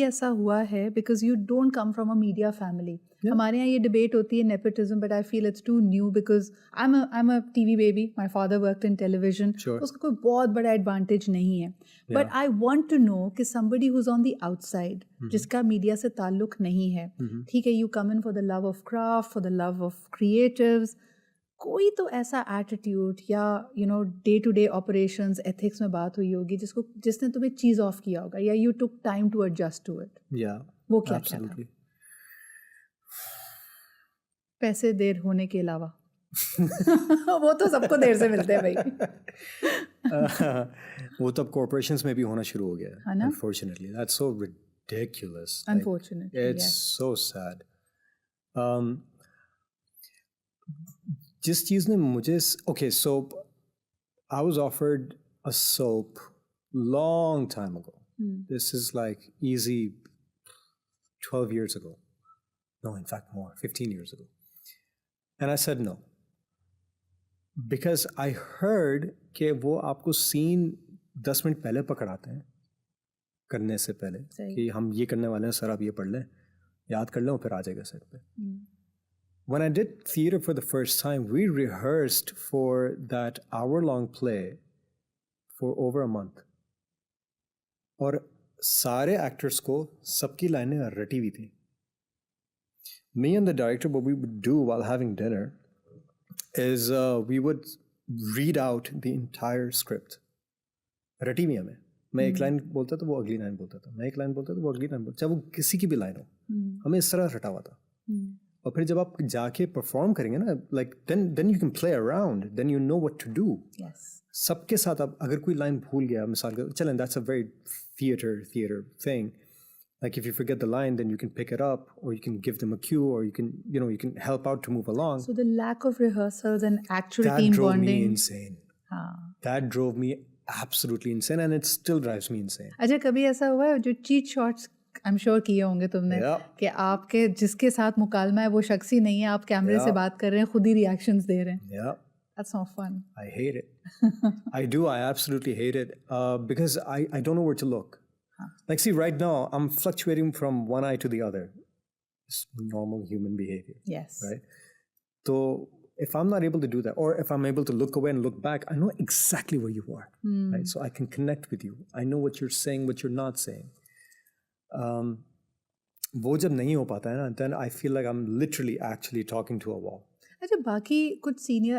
ऐसा हुआ है because you don't come from a media family. हमारे यहाँ ये डिबेट होती है nepotism, but I feel it's too new because I am a TV baby. My father worked in television. उसका कोई बहुत बड़ा एडवांटेज नहीं है. But I want to know कि somebody who is on the outside, जिसका मीडिया से ताल्लुक नहीं है, ठीक है, you come in for the love of craft, for the love of creatives, कोई तो ऐसा एटीट्यूड या day to day operations ethics में बात हुई होगी जिसने तुम्हें चीज ऑफ किया होगा, या you took time to adjust to it. वो क्या था? पैसे देर होने के अलावा. वो तो सबको देर से मिलते हैं भाई. वो तो अब कॉर्पोरेशंस में भी होना शुरू हो गया है. Unfortunately, that's so ridiculous. Unfortunately, it's so sad. जिस चीज़ ने मुझे so I was offered a soap long time ago. This is like easy 12 years ago. No, in fact more, 15 years ago. And I said no. Because I heard कि वो आपको scene 10 minute पहले पकड़ाते हैं करने से पहले कि हम ये करने वाले हैं सर, आप ये पढ़ लें, याद कर लें और फिर आ जाएगा सेट पे. When I did theater for the first time, we rehearsed for that hour-long play for over a month. और सारे actors को सबकी लाइनें रटी हुई थी. Me and the director, what we would do while having dinner is we would read out the entire script. रटी हुई हमें. मैं एक लाइन बोलता था, वो अगली लाइन बोलता था. मैं एक लाइन बोलता था, वो अगली लाइन बोलता था. चाहे वो किसी की भी लाइन हो, हमें इस तरह रटा हुआ था. और फिर जब आप जाके परफॉर्म करेंगे ना, like then you can play around, then you know what to do. Yes. सबके साथ आप अगर कोई लाइन भूल गया, मिसाल का चलें, that's a very theater thing. Like if you forget the line, then you can pick it up, or you can give them a cue, or you can help out to move along. So the lack of rehearsals and actual that team drove bonding. me insane. That drove me absolutely insane, and it still drives me insane. अच्छा, कभी ऐसा हुआ है जो cheat shots I am sure किए होंगे तुमने, कि आपके जिसके साथ मुकालमा है वो शख्स ही नहीं है, आप कैमरे से बात कर रहे हैं, खुद ही रिएक्शंस दे रहे हैं. That's not fun. I hate it. I absolutely hate it because I don't know where to look. Like, see, right now I'm fluctuating from one eye to the other. It's normal human behavior. Yes. Right? So if I'm not able to do that, or if I'm able to look away and look back, I know exactly where you are. Right? So I can connect with you. I know what you're saying, what you're not saying. वो जब नहीं हो पाता है ना, then I feel like I'm literally actually talking to a wall. अच्छा, बाकी कुछ सीनियर